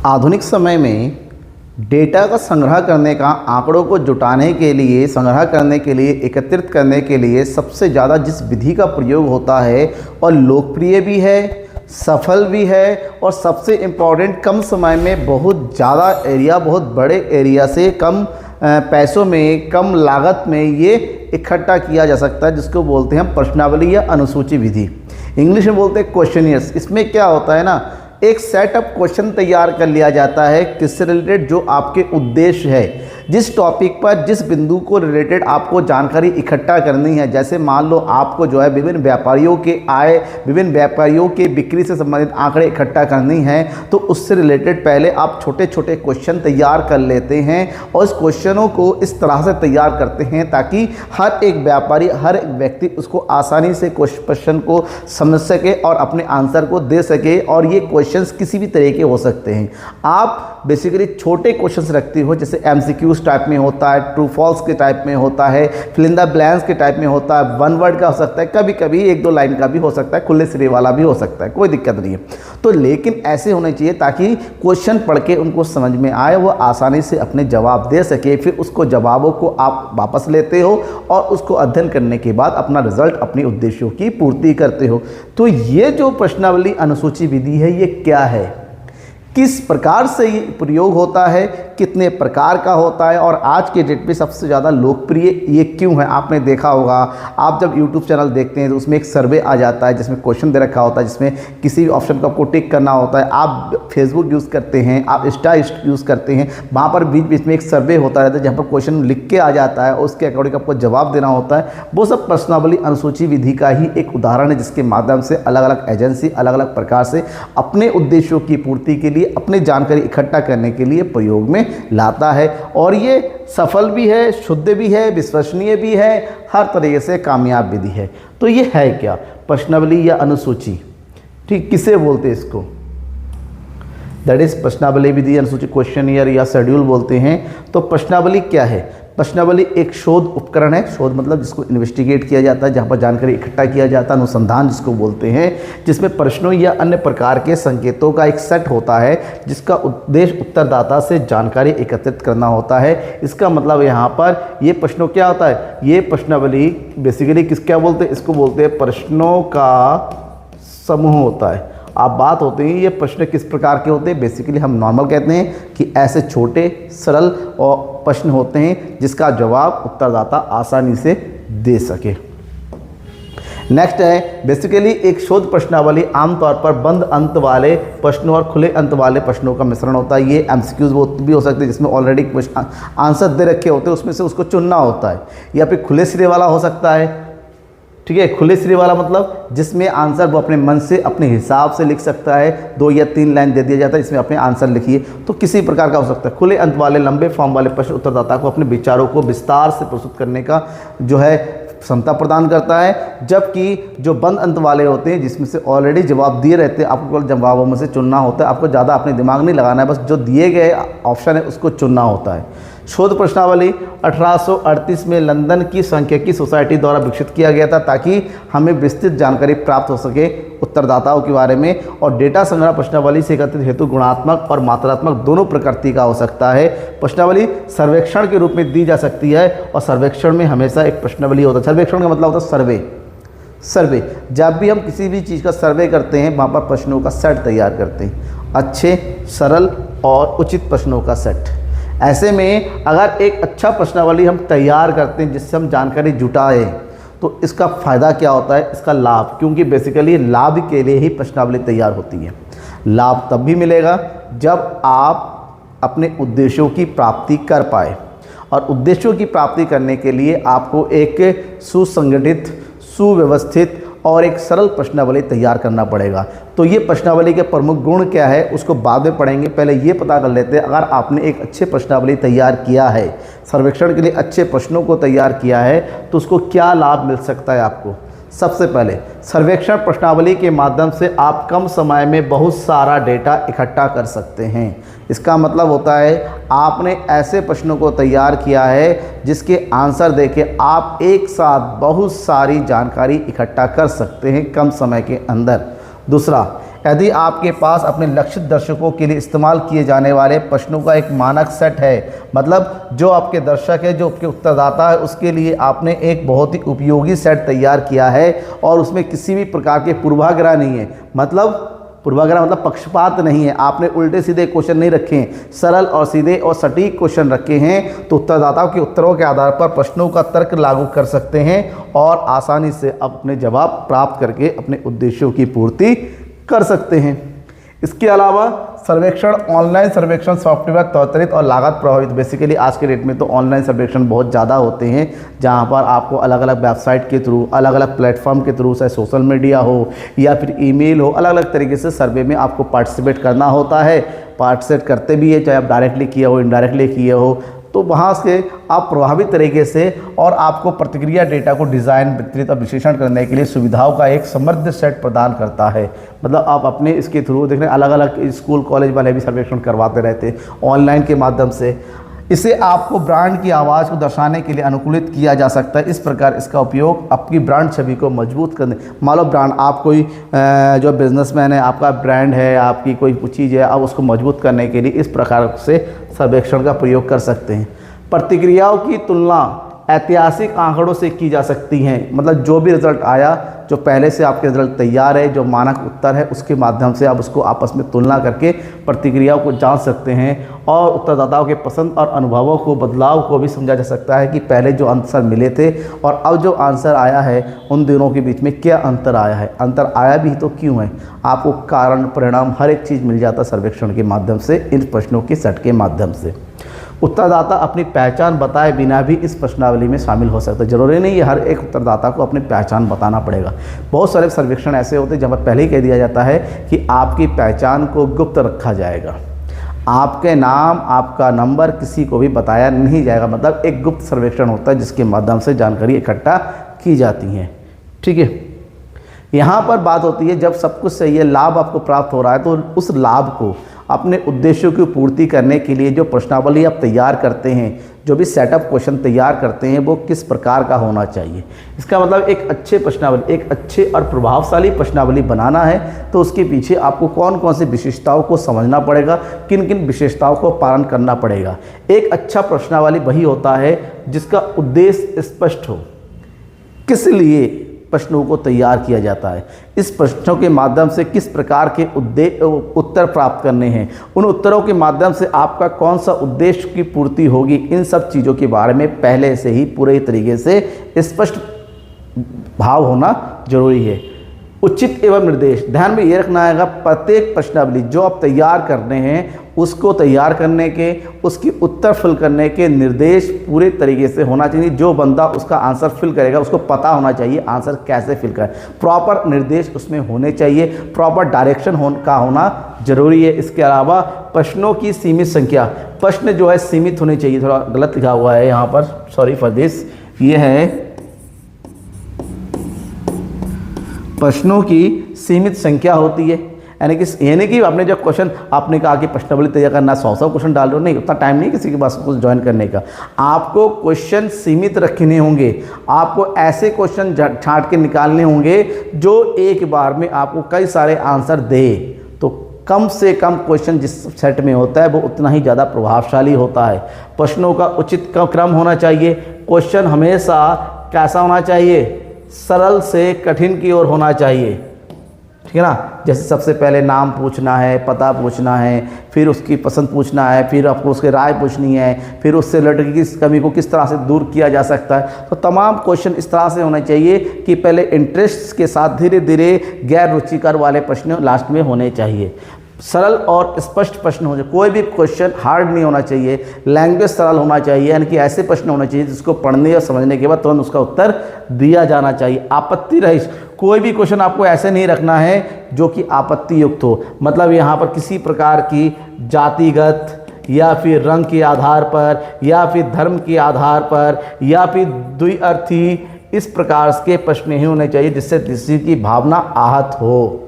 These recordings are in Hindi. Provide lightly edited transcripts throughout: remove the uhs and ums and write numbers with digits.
आधुनिक समय में डेटा का संग्रह करने का, आंकड़ों को जुटाने के लिए, संग्रह करने के लिए, एकत्रित करने के लिए सबसे ज़्यादा जिस विधि का प्रयोग होता है और लोकप्रिय भी है, सफल भी है और सबसे इम्पॉर्टेंट कम समय में बहुत ज़्यादा एरिया, बहुत बड़े एरिया से कम पैसों में, कम लागत में ये इकट्ठा किया जा सकता है, जिसको बोलते हैं प्रश्नावली या अनुसूची विधि। इंग्लिश में बोलते हैं क्वेश्चनियर्स। इसमें क्या होता है ना, एक सेट ऑफ क्वेश्चन तैयार कर लिया जाता है किससे रिलेटेड, जो आपके उद्देश्य है, जिस टॉपिक पर, जिस बिंदु को रिलेटेड आपको जानकारी इकट्ठा करनी है। जैसे मान लो आपको जो है विभिन्न व्यापारियों के आय, विभिन्न व्यापारियों के बिक्री से संबंधित आंकड़े इकट्ठा करनी है, तो उससे रिलेटेड पहले आप छोटे छोटे क्वेश्चन तैयार कर लेते हैं और इस क्वेश्चनों को इस तरह से तैयार करते हैं ताकि हर एक व्यापारी, हर एक व्यक्ति उसको आसानी से क्वेश्चन को समझ सके और अपने आंसर को दे सके। और ये क्वेश्चंस किसी भी तरह के हो सकते हैं। आप बेसिकली छोटे क्वेश्चंस रखते हो, जैसे एमसीक्यूज टाइप में होता है, ट्रू फॉल्स के टाइप में होता है, फिल इन द ब्लैंक्स के टाइप में होता है, वन वर्ड का हो सकता है, कभी कभी एक दो लाइन का भी हो सकता है, खुले सिरे वाला भी हो सकता है, कोई दिक्कत नहीं है। तो लेकिन ऐसे होने चाहिए ताकि क्वेश्चन पढ़ के उनको समझ में आए, वो आसानी से अपने जवाब दे सके। फिर उसको जवाबों को आप वापस लेते हो और उसको अध्ययन करने के बाद अपना रिजल्ट, अपने उद्देश्यों की पूर्ति करते हो। तो ये जो प्रश्नावली अनुसूची विधि है, ये क्या है, किस प्रकार से ये प्रयोग होता है, कितने प्रकार का होता है और आज के डेट में सबसे ज़्यादा लोकप्रिय ये क्यों है। आपने देखा होगा, आप जब YouTube चैनल देखते हैं तो उसमें एक सर्वे आ जाता है जिसमें क्वेश्चन दे रखा होता है, जिसमें किसी भी ऑप्शन को आपको टिक करना होता है। आप फेसबुक यूज़ करते हैं, आप इंस्टा यूज़ करते हैं, वहाँ पर बीच बीच में एक सर्वे होता रहता है जहाँ पर क्वेश्चन लिख के आ जाता है और उसके अकॉर्डिंग आपको जवाब देना होता है। वो सब प्रश्नावली अनुसूची विधि का ही एक उदाहरण है, जिसके माध्यम से अलग अलग एजेंसी अलग अलग प्रकार से अपने उद्देश्यों की पूर्ति के लिए, अपनी जानकारी इकट्ठा करने के लिए प्रयोग में लाता है। और ये सफल भी है, शुद्ध भी है, विश्वसनीय भी है, हर तरीके से कामयाब विधि है। तो ये है क्या, प्रश्नावली या अनुसूची। ठीक, किसे बोलते हैं इसको, दैट इज प्रश्नावली विधि, अनुसूची, क्वेश्चनियर या शेड्यूल बोलते हैं। तो प्रश्नावली क्या है, प्रश्नावली एक शोध उपकरण है। शोध मतलब जिसको इन्वेस्टिगेट किया जाता है, जहाँ पर जानकारी इकट्ठा किया जाता है, अनुसंधान जिसको बोलते हैं, जिसमें प्रश्नों या अन्य प्रकार के संकेतों का एक सेट होता है जिसका उद्देश्य उत्तरदाता से जानकारी एकत्रित करना होता है। इसका मतलब यहाँ पर ये प्रश्नों क्या होता है, ये प्रश्नावली बेसिकली क्या बोलते हैं, इसको बोलते हैं प्रश्नों का समूह होता है। आप बात होते हैं ये प्रश्न किस प्रकार के होते हैं, बेसिकली हम नॉर्मल कहते हैं कि ऐसे छोटे सरल और प्रश्न होते हैं जिसका जवाब उत्तरदाता आसानी से दे सके। नेक्स्ट है बेसिकली एक शोध प्रश्नावली आमतौर पर बंद अंत वाले प्रश्नों और खुले अंत वाले प्रश्नों का मिश्रण होता है। ये एमसीक्यूज भी हो सकते हैं जिसमें ऑलरेडी आंसर दे रखे होते हैं, उसमें से उसको चुनना होता है, या फिर खुले सिरे वाला हो सकता है। ठीक है, खुले सिरे वाला मतलब जिसमें आंसर वो अपने मन से, अपने हिसाब से लिख सकता है, 2 या 3 लाइन दे दिया जाता है, इसमें अपने आंसर लिखिए। तो किसी प्रकार का हो सकता है। खुले अंत वाले लंबे फॉर्म वाले प्रश्न उत्तरदाता को अपने विचारों को विस्तार से प्रस्तुत करने का जो है क्षमता प्रदान करता है, जबकि जो बंद अंत वाले होते हैं जिसमें से ऑलरेडी जवाब दिए रहते हैं, आपको केवल जवाबों में से चुनना होता है, आपको ज़्यादा अपने दिमाग नहीं लगाना है, बस जो दिए गए ऑप्शन है उसको चुनना होता है। शोध प्रश्नावली 1838 में लंदन की सांख्यिकी सोसाइटी द्वारा विकसित किया गया था ताकि हमें विस्तृत जानकारी प्राप्त हो सके उत्तरदाताओं के बारे में। और डेटा संग्रह प्रश्नावली से एकत्रित हेतु गुणात्मक और मात्रात्मक दोनों प्रकृति का हो सकता है। प्रश्नावली सर्वेक्षण के रूप में दी जा सकती है और सर्वेक्षण में हमेशा एक प्रश्नावली होता है। सर्वेक्षण का मतलब होता है सर्वे। जब भी हम किसी भी चीज़ का सर्वे करते हैं, वहाँ पर प्रश्नों का सेट तैयार करते हैं, अच्छे, सरल और उचित प्रश्नों का सेट। ऐसे में अगर एक अच्छा प्रश्नावली हम तैयार करते हैं जिससे हम जानकारी जुटाएं, तो इसका फ़ायदा क्या होता है, इसका लाभ, क्योंकि बेसिकली लाभ के लिए ही प्रश्नावली तैयार होती है। लाभ तब भी मिलेगा जब आप अपने उद्देश्यों की प्राप्ति कर पाए, और उद्देश्यों की प्राप्ति करने के लिए आपको एक सुसंगठित, सुव्यवस्थित और एक सरल प्रश्नावली तैयार करना पड़ेगा। तो ये प्रश्नावली के प्रमुख गुण क्या है उसको बाद में पढ़ेंगे, पहले ये पता कर लेते हैं। अगर आपने एक अच्छे प्रश्नावली तैयार किया है, सर्वेक्षण के लिए अच्छे प्रश्नों को तैयार किया है, तो उसको क्या लाभ मिल सकता है आपको। सबसे पहले सर्वेक्षण प्रश्नावली के माध्यम से आप कम समय में बहुत सारा डेटा इकट्ठा कर सकते हैं। इसका मतलब होता है आपने ऐसे प्रश्नों को तैयार किया है जिसके आंसर देके आप एक साथ बहुत सारी जानकारी इकट्ठा कर सकते हैं कम समय के अंदर। दूसरा, यदि आपके पास अपने लक्षित दर्शकों के लिए इस्तेमाल किए जाने वाले प्रश्नों का एक मानक सेट है, मतलब जो आपके दर्शक है, जो आपके उत्तरदाता है, उसके लिए आपने एक बहुत ही उपयोगी सेट तैयार किया है और उसमें किसी भी प्रकार के पूर्वाग्रह नहीं है, मतलब पूर्वाग्रह मतलब पक्षपात नहीं है, आपने उल्टे सीधे क्वेश्चन नहीं रखे हैं, सरल और सीधे और सटीक क्वेश्चन रखे हैं, तो उत्तरदाताओं के उत्तरों के आधार पर प्रश्नों का तर्क लागू कर सकते हैं और आसानी से अपने जवाब प्राप्त करके अपने उद्देश्यों की पूर्ति कर सकते हैं। इसके अलावा सर्वेक्षण, ऑनलाइन सर्वेक्षण सॉफ्टवेयर त्वरित और लागत प्रभावित। बेसिकली आज के डेट में तो ऑनलाइन सर्वेक्षण बहुत ज़्यादा होते हैं, जहां पर आपको अलग अलग वेबसाइट के थ्रू, अलग अलग प्लेटफॉर्म के थ्रू, चाहे सोशल मीडिया हो या फिर ईमेल हो, अलग अलग तरीके से सर्वे में आपको पार्टिसिपेट करना होता है। पार्टिसिपेट करते भी है, चाहे आप डायरेक्टली किए हो, इनडायरेक्टली किए हो, तो वहाँ से आप प्रभावित तरीके से और आपको प्रतिक्रिया डेटा को डिज़ाइन, वितरित और विश्लेषण करने के लिए सुविधाओं का एक समृद्ध सेट प्रदान करता है। मतलब आप अपने इसके थ्रू देख रहे हैं, अलग अलग स्कूल कॉलेज वाले भी सर्वेक्षण करवाते रहते हैं ऑनलाइन के माध्यम से। इसे आपको ब्रांड की आवाज़ को दर्शाने के लिए अनुकूलित किया जा सकता है। इस प्रकार इसका उपयोग आपकी ब्रांड छवि को मजबूत करने, मान लो ब्रांड, आप कोई जो बिजनेसमैन है, आपका ब्रांड है, आपकी कोई चीज़ है, आप उसको मजबूत करने के लिए इस प्रकार से सर्वेक्षण का प्रयोग कर सकते हैं। प्रतिक्रियाओं की तुलना ऐतिहासिक आंकड़ों से की जा सकती हैं, मतलब जो भी रिजल्ट आया, जो पहले से आपके रिजल्ट तैयार है, जो मानक उत्तर है, उसके माध्यम से आप उसको आपस में तुलना करके प्रतिक्रियाओं को जांच सकते हैं और उत्तरदाताओं के पसंद और अनुभवों को, बदलाव को भी समझा जा सकता है कि पहले जो आंसर मिले थे और अब जो आंसर आया है उन दोनों के बीच में क्या अंतर आया है, अंतर आया भी तो क्यों है। आपको कारण, परिणाम, हर एक चीज़ मिल जाता है सर्वेक्षण के माध्यम से, इन प्रश्नों के सेट के माध्यम से। उत्तरदाता अपनी पहचान बताए बिना भी इस प्रश्नावली में शामिल हो सकता है। जरूरी नहीं है हर एक उत्तरदाता को अपनी पहचान बताना पड़ेगा। बहुत सारे सर्वेक्षण ऐसे होते हैं जहाँ पर पहले ही कह दिया जाता है कि आपकी पहचान को गुप्त रखा जाएगा, आपके नाम, आपका नंबर किसी को भी बताया नहीं जाएगा। मतलब एक गुप्त सर्वेक्षण होता है जिसके माध्यम से जानकारी इकट्ठा की जाती है। ठीक है, यहाँ पर बात होती है जब सब कुछ सही है, लाभ आपको प्राप्त हो रहा है, तो उस लाभ को अपने उद्देश्यों की पूर्ति करने के लिए जो प्रश्नावली आप तैयार करते हैं, जो भी सेटअप क्वेश्चन तैयार करते हैं, वो किस प्रकार का होना चाहिए। इसका मतलब एक अच्छे प्रश्नावली, एक अच्छे और प्रभावशाली प्रश्नावली बनाना है तो उसके पीछे आपको कौन कौन सी विशेषताओं को समझना पड़ेगा, किन किन विशेषताओं को पालन करना पड़ेगा। एक अच्छा प्रश्नावली वही होता है जिसका उद्देश्य स्पष्ट हो, किस लिए प्रश्नों को तैयार किया जाता है, इस प्रश्नों के माध्यम से किस प्रकार के उत्तर प्राप्त करने हैं, उन उत्तरों के माध्यम से आपका कौन सा उद्देश्य की पूर्ति होगी, इन सब चीज़ों के बारे में पहले से ही पूरे तरीके से स्पष्ट भाव होना जरूरी है। उचित एवं निर्देश, ध्यान में ये रखना है प्रत्येक प्रश्नावली जो आप तैयार करने हैं उसको तैयार करने के, उसकी उत्तर फिल करने के निर्देश पूरे तरीके से होना चाहिए। जो बंदा उसका आंसर फिल करेगा उसको पता होना चाहिए आंसर कैसे फिल करें, प्रॉपर निर्देश उसमें होने चाहिए, प्रॉपर डायरेक्शन का होना जरूरी है। इसके अलावा प्रश्नों की सीमित संख्या, प्रश्न जो है सीमित होने चाहिए, थोड़ा गलत लिखा हुआ है यहाँ पर, सॉरी फॉर दिस, ये है प्रश्नों की सीमित संख्या होती है। यानी कि आपने जब क्वेश्चन, आपने कहा कि प्रश्नावली तैयार करना 100 क्वेश्चन डाल रहे हो, नहीं, उतना टाइम नहीं किसी के पास कुछ ज्वाइन करने का। आपको क्वेश्चन सीमित रखने होंगे, आपको ऐसे क्वेश्चन छांट के निकालने होंगे जो एक बार में आपको कई सारे आंसर दे। तो कम से कम क्वेश्चन जिस सेट में होता है वो उतना ही ज़्यादा प्रभावशाली होता है। प्रश्नों का उचित क्रम होना चाहिए, क्वेश्चन हमेशा कैसा होना चाहिए, सरल से कठिन की ओर होना चाहिए, ठीक है ना। जैसे सबसे पहले नाम पूछना है, पता पूछना है, फिर उसकी पसंद पूछना है, फिर आपको उसकी राय पूछनी है, फिर उससे रिलेटेड की कमी को किस तरह से दूर किया जा सकता है। तो तमाम क्वेश्चन इस तरह से होने चाहिए कि पहले इंटरेस्ट के साथ धीरे धीरे गैर रुचिकर वाले प्रश्न लास्ट में होने चाहिए। सरल और स्पष्ट प्रश्न हो जाए, कोई भी क्वेश्चन हार्ड नहीं होना चाहिए, लैंग्वेज सरल होना चाहिए, यानी कि ऐसे प्रश्न होने चाहिए जिसको पढ़ने और समझने के बाद तुरंत उसका उत्तर दिया जाना चाहिए। आपत्ति रहित, कोई भी क्वेश्चन आपको ऐसे नहीं रखना है जो कि आपत्ति युक्त हो। मतलब यहाँ पर किसी प्रकार की जातिगत या फिर रंग के आधार पर या फिर धर्म के आधार पर या फिर द्विअर्थी, इस प्रकार के प्रश्न ही होने चाहिए जिससे किसी की भावना आहत हो,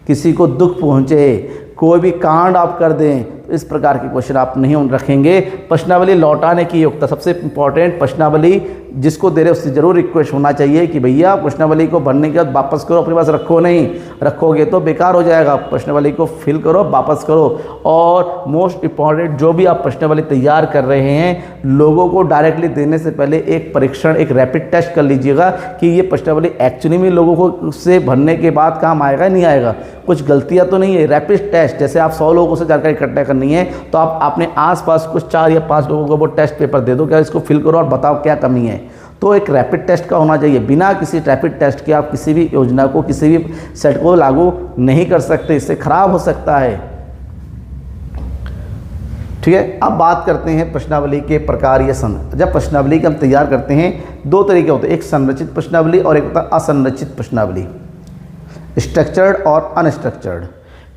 किसी को दुख पहुँचे, कोई भी कांड आप कर दें इस प्रकार के क्वेश्चन आप नहीं रखेंगे। प्रश्नावली लौटाने की योग्यता, सबसे इंपॉर्टेंट प्रश्नावली जिसको दे रहे उससे जरूर रिक्वेस्ट होना चाहिए कि भैया प्रश्नावली को भरने के बाद वापस करो, अपने पास रखो नहीं, रखोगे तो बेकार हो जाएगा। प्रश्नावली को फिल करो, वापस करो। और मोस्ट इंपॉर्टेंट, जो भी आप प्रश्नावली तैयार कर रहे हैं, लोगों को डायरेक्टली देने से पहले एक परीक्षण, एक रैपिड टेस्ट कर लीजिएगा कि ये प्रश्नावली एक्चुअली में लोगों को उससे भरने के बाद काम आएगा नहीं आएगा, कुछ गलतियां तो नहीं है। रैपिड टेस्ट, जैसे आप 100 लोगों से जानकारी इकट्ठा करनी है तो आप अपने आसपास कुछ 4 या 5 लोगों को वो टेस्ट पेपर दे दो, क्या इसको फिल करो और बताओ क्या कमी है। तो एक रैपिड टेस्ट का होना चाहिए। बिना किसी रैपिड टेस्ट के आप किसी भी योजना को, किसी भी सेट को लागू नहीं कर सकते, इससे खराब हो सकता है। ठीक है, अब बात करते हैं प्रश्नावली के प्रकार या जब प्रश्नावली का हम तैयार करते हैं 2 तरीके होते हैं, एक संरचित प्रश्नावली और एक होता है असंरचित प्रश्नावली, स्ट्रक्चर्ड और अनस्ट्रक्चर्ड।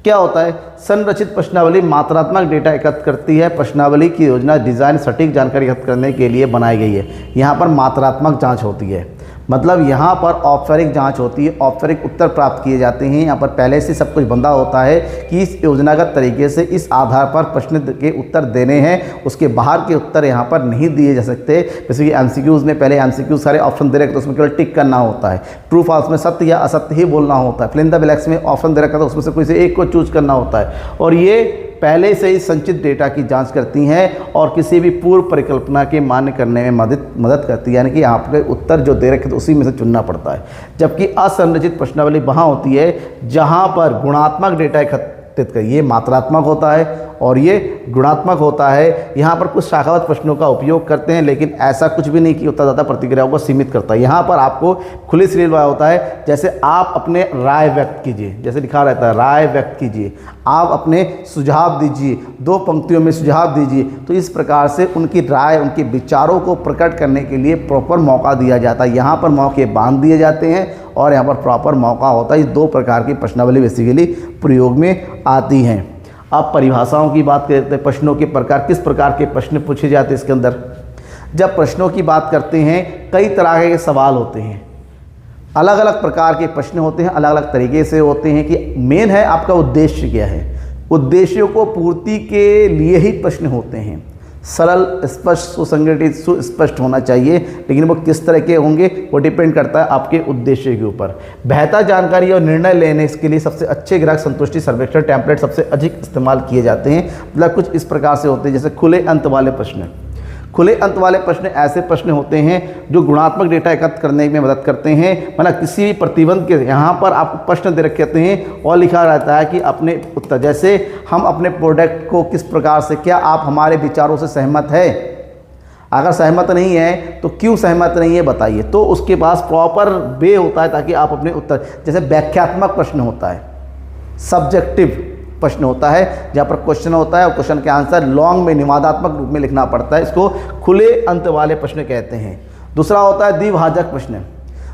क्या होता है? संरचित प्रश्नावली मात्रात्मक डेटा एकत्र करती है। प्रश्नावली की योजना डिज़ाइन सटीक जानकारी एकत्र करने के लिए बनाई गई है। यहाँ पर मात्रात्मक जांच होती है, मतलब यहाँ पर औपचारिक जांच होती है, औपचारिक उत्तर प्राप्त किए जाते हैं। यहाँ पर पहले से सब कुछ बंधा होता है कि इस योजनागत तरीके से इस आधार पर प्रश्न के उत्तर देने हैं, उसके बाहर के उत्तर यहाँ पर नहीं दिए जा सकते। जैसे कि एमसीक्यूज़ में पहले एमसीक्यू सारे ऑप्शन दे रखे तो उसमें केवल टिक करना होता है, ट्रू फॉल्स में सत्य या असत्य ही बोलना होता है, फिल इन द ब्लैंक्स में ऑप्शन दे रखा तो उसमें से कोई से एक को चूज करना होता है। और ये पहले से ही संचित डेटा की जांच करती हैं और किसी भी पूर्व परिकल्पना के मान्य करने में मदद करती है, यानी कि आपके उत्तर जो दे रखे तो उसी में से चुनना पड़ता है। जबकि असंरचित प्रश्नावली वहाँ होती है जहाँ पर गुणात्मक डेटा एकत्रित कर, ये मात्रात्मक होता है और ये गुणात्मक होता है। यहाँ पर कुछ शाखागत प्रश्नों का उपयोग करते हैं, लेकिन ऐसा कुछ भी नहीं कि उत्तरदाता प्रतिक्रियाओं को सीमित करता है। यहाँ पर आपको खुली श्रेणी होता है, जैसे आप अपने राय व्यक्त कीजिए, जैसे लिखा रहता है राय व्यक्त कीजिए, आप अपने सुझाव दीजिए, 2 पंक्तियों में सुझाव दीजिए। तो इस प्रकार से उनकी राय, उनके विचारों को प्रकट करने के लिए प्रॉपर मौका दिया जाता है। यहाँ पर मौके बांध दिए जाते हैं और यहाँ पर प्रॉपर मौका होता है। ये 2 प्रकार की प्रश्नावली बेसिकली प्रयोग में आती हैं। अब परिभाषाओं की बात करते हैं, प्रश्नों के प्रकार, किस प्रकार के प्रश्न पूछे जाते हैं इसके अंदर। जब प्रश्नों की बात करते हैं, कई तरह के सवाल होते हैं, अलग अलग प्रकार के प्रश्न होते हैं, अलग अलग तरीके से होते हैं कि मेन है आपका उद्देश्य क्या है। उद्देश्यों को पूर्ति के लिए ही प्रश्न होते हैं। सरल, स्पष्ट, सुसंगठित, सुस्पष्ट होना चाहिए, लेकिन वो किस तरह के होंगे वो डिपेंड करता है आपके उद्देश्य के ऊपर। बेहतर जानकारी और निर्णय लेने के लिए सबसे अच्छे ग्राहक संतुष्टि सर्वेक्षण टेम्पलेट सबसे अधिक इस्तेमाल किए जाते हैं। मतलब कुछ इस प्रकार से होते हैं, जैसे खुले अंत वाले प्रश्न। खुले अंत वाले प्रश्न ऐसे प्रश्न होते हैं जो गुणात्मक डेटा एकत्र करने में मदद करते हैं। मतलब किसी भी प्रतिबंध के, यहाँ पर आपको प्रश्न दे रखे होते हैं और लिखा रहता है कि अपने उत्तर, जैसे हम अपने प्रोडक्ट को किस प्रकार से, क्या आप हमारे विचारों से सहमत है, अगर सहमत नहीं है तो क्यों सहमत नहीं है बताइए। तो उसके पास प्रॉपर वे होता है ताकि आप अपने उत्तर, जैसे व्याख्यात्मक प्रश्न होता है, सब्जेक्टिव प्रश्न होता है जहाँ पर क्वेश्चन होता है और क्वेश्चन के आंसर लॉन्ग में निवादात्मक रूप में लिखना पड़ता है, इसको खुले अंत वाले प्रश्न कहते हैं। दूसरा होता है द्विभाजक प्रश्न।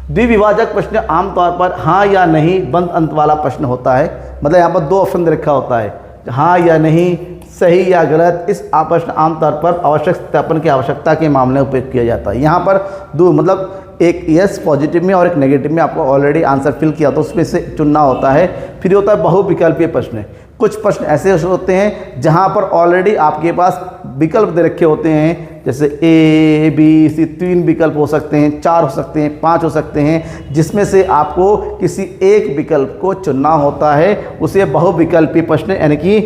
द्विविभाजक प्रश्न आमतौर पर हाँ या नहीं बंद अंत वाला प्रश्न होता है। मतलब यहाँ पर 2 ऑप्शन रखा होता है, हाँ या नहीं, सही या गलत। इस प्रश्न आमतौर पर आवश्यक सत्यापन की आवश्यकता के मामले में उपयोग किया जाता है। यहाँ पर 2, मतलब एक यस पॉजिटिव में और एक नेगेटिव में आपको ऑलरेडी आंसर फिल किया तो उसमें से चुनना होता है। फिर होता है बहुविकल्पीय प्रश्न। कुछ प्रश्न ऐसे होते हैं जहां पर ऑलरेडी आपके पास विकल्प दे रखे होते हैं, जैसे ए, बी, सी, 3 विकल्प हो सकते हैं, 4 हो सकते हैं, 5 हो सकते हैं, जिसमें से आपको किसी एक विकल्प को चुनना होता है। उसे बहुविकल्पीय प्रश्न यानी कि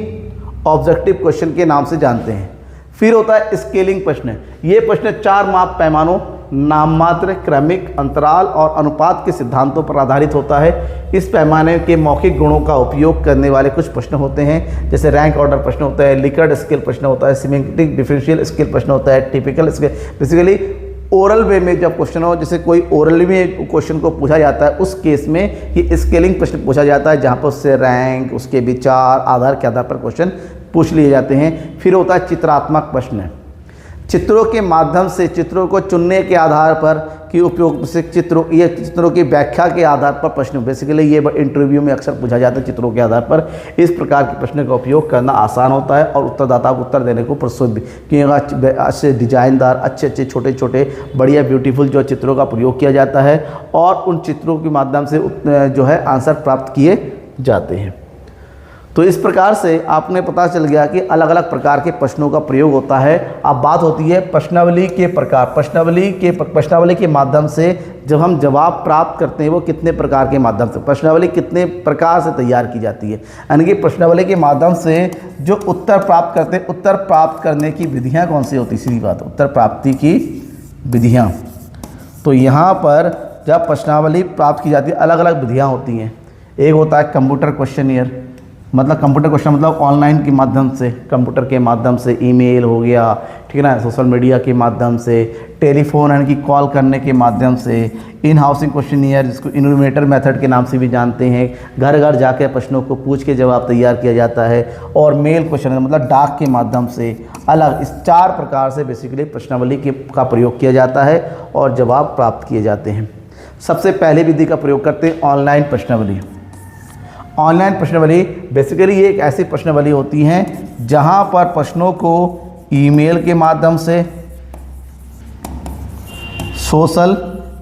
ऑब्जेक्टिव क्वेश्चन के नाम से जानते हैं। फिर होता है स्केलिंग प्रश्न। ये प्रश्न 4 माप पैमानों, नाममात्र, क्रमिक, अंतराल और अनुपात के सिद्धांतों पर आधारित होता है। इस पैमाने के मौखिक गुणों का उपयोग करने वाले कुछ प्रश्न होते हैं, जैसे रैंक ऑर्डर प्रश्न होता है, लिकर्ट स्केल प्रश्न होता है, सिमेंटिक डिफरेंशियल स्केल प्रश्न होता है, टिपिकल स्केल। बेसिकली ओरल वे में जब क्वेश्चन हो, जैसे कोई ओरल में क्वेश्चन को पूछा जाता है, उस केस में ये स्केलिंग प्रश्न पूछा जाता है, जहाँ पर उससे रैंक, उसके विचार, आधार के आधार पर क्वेश्चन पूछ लिए जाते हैं। फिर होता है चित्रात्मक प्रश्न। चित्रों के माध्यम से चित्रों को चुनने के आधार पर कि उपयोग से चित्रों की व्याख्या के आधार पर प्रश्न, बेसिकली ये इंटरव्यू में अक्सर पूछा जाता है चित्रों के आधार पर। इस प्रकार के प्रश्न का उपयोग करना आसान होता है और उत्तरदाता को उत्तर देने को प्रस्तुत भी, क्योंकि अच्छे डिजाइनदार, अच्छे छोटे छोटे बढ़िया ब्यूटीफुल जो चित्रों का प्रयोग किया जाता है और उन चित्रों के माध्यम से जो है आंसर प्राप्त किए जाते हैं। तो इस प्रकार से आपने पता चल गया कि अलग अलग प्रकार के प्रश्नों का प्रयोग होता है। अब बात होती है प्रश्नावली के प्रकार। प्रश्नावली के माध्यम से जब हम जवाब प्राप्त करते हैं वो कितने प्रकार के माध्यम से, प्रश्नावली कितने प्रकार से तैयार की जाती है, यानी कि प्रश्नावली के माध्यम से जो उत्तर प्राप्त करते हैं, उत्तर प्राप्त करने की विधियाँ कौन सी होती है, सीधी बात, उत्तर प्राप्ति की विधियाँ। तो यहाँ पर जब प्रश्नावली प्राप्त की जाती है अलग अलग विधियाँ होती हैं। एक होता है कंप्यूटर क्वेश्चनियर, मतलब कंप्यूटर क्वेश्चन मतलब ऑनलाइन के माध्यम से, कंप्यूटर के माध्यम से, ईमेल हो गया, ठीक है ना, सोशल मीडिया के माध्यम से, टेलीफोन यानी कि कॉल करने के माध्यम से, इन हाउसिंग क्वेश्चनियर जिसको इन्यूमरेटर मेथड के नाम से भी जानते हैं, घर घर जाकर प्रश्नों को पूछ के जवाब तैयार किया जाता है, और मेल क्वेश्चन मतलब डाक के माध्यम से। अलग इस 4 प्रकार से बेसिकली प्रश्नावली का प्रयोग किया जाता है और जवाब प्राप्त किए जाते हैं। सबसे पहले विधि का प्रयोग करते हैं ऑनलाइन प्रश्नावली। ऑनलाइन प्रश्नावली बेसिकली ये एक ऐसी प्रश्नावली होती हैं जहां पर प्रश्नों को ईमेल के माध्यम से, सोशल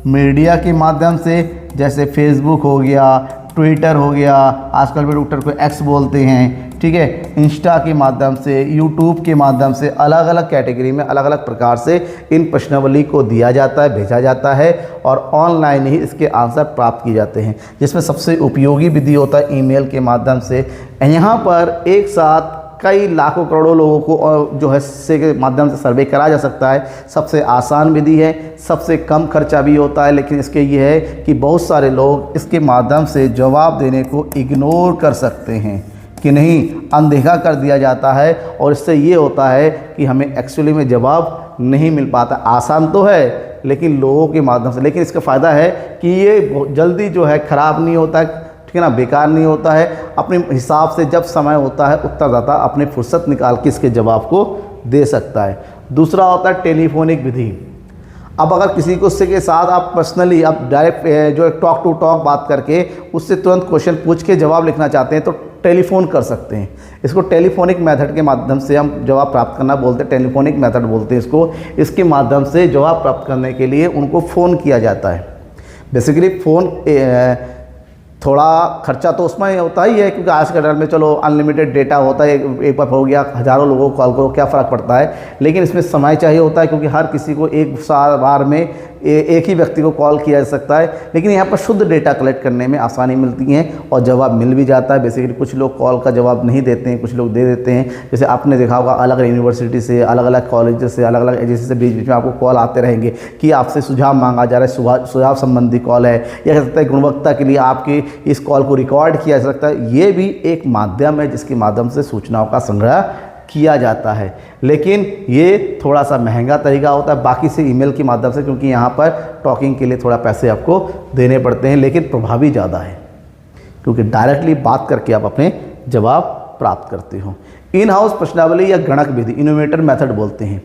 मीडिया के माध्यम से, जैसे फेसबुक हो गया, ट्विटर हो गया, आजकल भी ट्विटर को एक्स बोलते हैं, ठीक है, इंस्टा के माध्यम से, यूट्यूब के माध्यम से, अलग अलग कैटेगरी में अलग अलग प्रकार से इन प्रश्नावली को दिया जाता है, भेजा जाता है और ऑनलाइन ही इसके आंसर प्राप्त किए जाते हैं। जिसमें सबसे उपयोगी विधि होता है ईमेल के माध्यम से। यहाँ पर एक साथ कई लाखों करोड़ों लोगों को जो है के माध्यम से सर्वे करा जा सकता है। सबसे आसान विधि है, सबसे कम खर्चा भी होता है, लेकिन इसके ये है कि बहुत सारे लोग इसके माध्यम से जवाब देने को इग्नोर कर सकते हैं कि नहीं, अनदेखा कर दिया जाता है और इससे ये होता है कि हमें एक्चुअली में जवाब नहीं मिल पाता। आसान तो है लेकिन लोगों के माध्यम से, लेकिन इसका फ़ायदा है कि ये जल्दी जो है ख़राब नहीं होता है, ठीक है ना, बेकार नहीं होता है। अपने हिसाब से जब समय होता है उत्तरदाता अपने फुर्सत निकाल के इसके जवाब को दे सकता है। दूसरा होता है टेलीफोनिक विधि। अब अगर किसी को उससे के साथ आप पर्सनली आप डायरेक्ट जो टॉक टू टॉक बात करके उससे तुरंत क्वेश्चन पूछ के जवाब लिखना चाहते हैं तो टेलीफोन कर सकते हैं। इसको टेलीफोनिक मेथड के माध्यम से हम जवाब प्राप्त करना बोलते हैं, टेलीफोनिक मेथड बोलते हैं इसको। इसके माध्यम से जवाब प्राप्त करने के लिए उनको फ़ोन किया जाता है। बेसिकली फ़ोन थोड़ा खर्चा तो उसमें होता ही है, क्योंकि आज के दौर में चलो अनलिमिटेड डेटा होता है, एक बार हो गया, हज़ारों लोगों को कॉल करो, क्या फ़र्क पड़ता है। लेकिन इसमें समय चाहिए होता है, क्योंकि हर किसी को एक बार में एक ही व्यक्ति को कॉल किया जा सकता है। लेकिन यहाँ पर शुद्ध डेटा कलेक्ट करने में आसानी मिलती है और जवाब मिल भी जाता है। बेसिकली कुछ लोग कॉल का जवाब नहीं देते हैं, कुछ लोग दे देते हैं। जैसे आपने देखा होगा अलग अलग यूनिवर्सिटी से, अलग अलग कॉलेज से, अलग अलग एजेंसी से बीच बीच में आपको कॉल आते रहेंगे कि आपसे सुझाव मांगा जा रहा है, सुझाव संबंधी कॉल है, या कह सकता है गुणवत्ता के लिए आपकी इस कॉल को रिकॉर्ड किया जा सकता है। ये भी एक माध्यम है जिसके माध्यम से सूचनाओं का संग्रह किया जाता है, लेकिन ये थोड़ा सा महंगा तरीका होता है बाकी से ईमेल के माध्यम से, क्योंकि यहाँ पर टॉकिंग के लिए थोड़ा पैसे आपको देने पड़ते हैं, लेकिन प्रभावी ज़्यादा है क्योंकि डायरेक्टली बात करके आप अपने जवाब प्राप्त करते हो। इन हाउस प्रश्नावली या गणक विधि, इनोवेटर मेथड बोलते हैं,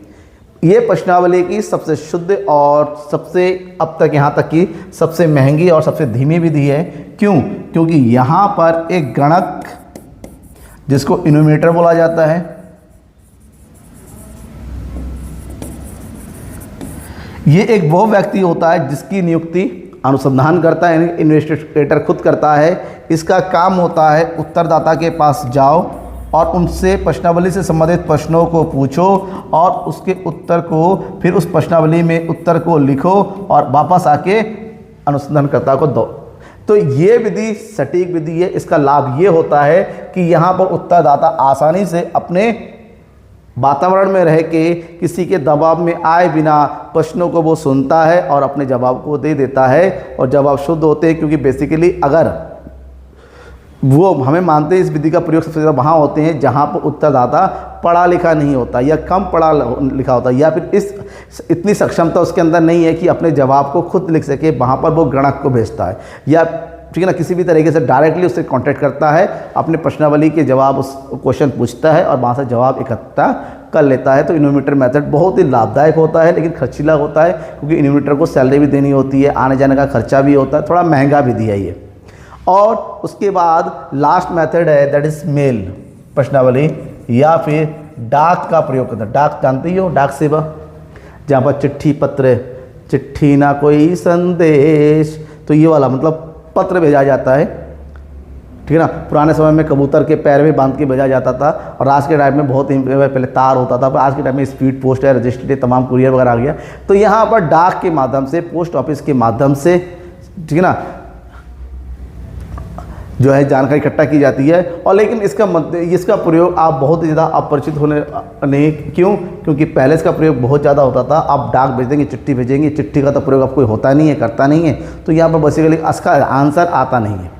ये प्रश्नावली की सबसे शुद्ध और सबसे अब तक यहाँ तक की सबसे महंगी और सबसे धीमी विधि है। क्यों? क्योंकि यहाँ पर एक गणक जिसको इनोवेटर बोला जाता है, ये एक वो व्यक्ति होता है जिसकी नियुक्ति अनुसंधान करता है, यानी इन्वेस्टिगेटर खुद करता है। इसका काम होता है उत्तरदाता के पास जाओ और उनसे प्रश्नावली से संबंधित प्रश्नों को पूछो और उसके उत्तर को फिर उस प्रश्नावली में उत्तर को लिखो और वापस आके अनुसंधानकर्ता को दो। तो ये विधि सटीक विधि है। इसका लाभ ये होता है कि यहाँ पर उत्तरदाता आसानी से अपने वातावरण में रह के किसी के दबाव में आए बिना प्रश्नों को वो सुनता है और अपने जवाब को दे देता है और जवाब शुद्ध होते हैं। क्योंकि बेसिकली अगर वो हमें मानते हैं इस विधि का प्रयोग सबसे ज़्यादा वहाँ होते हैं जहाँ पर उत्तरदाता पढ़ा लिखा नहीं होता या कम पढ़ा लिखा होता है, या फिर इतनी सक्षमता उसके अंदर नहीं है कि अपने जवाब को खुद लिख सके। वहाँ पर वो गणक को भेजता है या ठीक है ना, किसी भी तरीके से डायरेक्टली उससे कांटेक्ट करता है, अपने प्रश्नावली के जवाब उस क्वेश्चन पूछता है और वहाँ से जवाब इकट्ठा कर लेता है। तो इनोवेटर मेथड बहुत ही लाभदायक होता है, लेकिन खर्चीला होता है क्योंकि इनोवेटर को सैलरी भी देनी होती है, आने जाने का खर्चा भी होता है, थोड़ा महंगा विधि है ये। और उसके बाद लास्ट मेथड है दैट इज़ मेल प्रश्नावली या फिर डाक का प्रयोग करता है। डाक जानते ही हो, डाक सेवा, जहाँ पर चिट्ठी पत्र, चिट्ठी ना कोई संदेश, तो ये वाला मतलब पत्र भेजा जाता है ठीक है ना। पुराने समय में कबूतर के पैर में बांध के भेजा जाता था, और आज के टाइम में बहुत ही पहले तार होता था, पर आज के टाइम में स्पीड पोस्ट है, रजिस्ट्री है, तमाम कुरियर वगैरह आ गया। तो यहाँ पर डाक के माध्यम से, पोस्ट ऑफिस के माध्यम से, ठीक है ना, जो है जानकारी इकट्ठा की जाती है। और लेकिन इसका प्रयोग आप बहुत ही ज़्यादा अपरिचित होने नहीं, क्यों? क्योंकि पहले इसका प्रयोग बहुत ज़्यादा होता था। आप डाक भेज देंगे, चिट्ठी भेजेंगे, चिट्ठी का तो प्रयोग अब कोई होता नहीं है, करता नहीं है। तो यहाँ पर बेसिकली इसका आंसर आता नहीं है।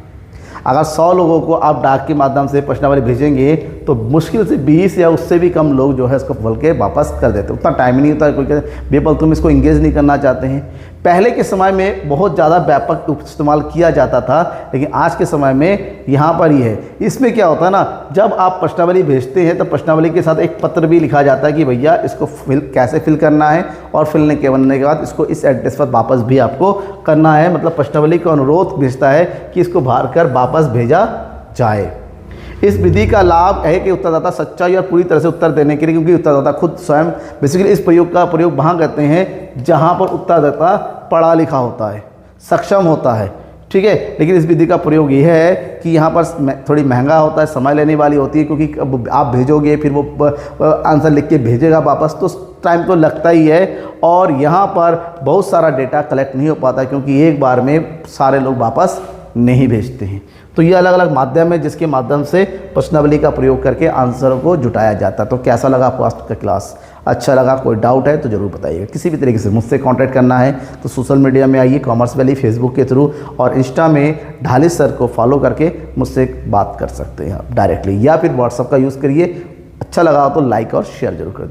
अगर 100 लोगों को आप डाक के माध्यम से प्रश्नावली भेजेंगे तो मुश्किल से 20 या उससे भी कम लोग जो है इसको खोल के वापस कर देते। उतना टाइम ही नहीं होता है। कोई कहते बेपल तुम इसको इंगेज नहीं करना चाहते हैं। पहले के समय में बहुत ज़्यादा व्यापक इस्तेमाल किया जाता था, लेकिन आज के समय में यहाँ पर ही है। इसमें क्या होता है ना, जब आप प्रश्नावली भेजते हैं तो प्रश्नावली के साथ एक पत्र भी लिखा जाता है कि भैया इसको कैसे फिल करना है, और फिलने के बनने के बाद इसको इस एड्रेस पर वापस भी आपको करना है। मतलब प्रश्नावली का अनुरोध भेजता है कि इसको भर कर वापस भेजा जाए। इस विधि का लाभ है कि उत्तरदाता सच्चाई और पूरी तरह से उत्तर देने के लिए, क्योंकि उत्तरदाता खुद स्वयं बेसिकली इस प्रयोग का प्रयोग वहाँ करते हैं जहाँ पर उत्तरदाता पढ़ा लिखा होता है, सक्षम होता है, ठीक है। लेकिन इस विधि का प्रयोग ये है कि यहाँ पर थोड़ी महंगा होता है, समय लेने वाली होती है, क्योंकि आप भेजोगे फिर वो आंसर लिख के भेजेगा वापस, तो टाइम तो लगता ही है। और यहाँ पर बहुत सारा डेटा कलेक्ट नहीं हो पाता, क्योंकि एक बार में सारे लोग वापस नहीं भेजते हैं। तो ये अलग अलग माध्यम है जिसके माध्यम से प्रश्नावली का प्रयोग करके आंसरों को जुटाया जाता है। तो कैसा लगा आपको आज का क्लास? अच्छा लगा? कोई डाउट है तो ज़रूर बताइएगा। किसी भी तरीके से मुझसे कांटेक्ट करना है तो सोशल मीडिया में आइए, कॉमर्स वैली फेसबुक के थ्रू, और इंस्टा में ढाली सर को फॉलो करके मुझसे बात कर सकते हैं आप डायरेक्टली, या फिर व्हाट्सअप का यूज़ करिए। अच्छा लगा तो लाइक और शेयर जरूर कर दीजिए।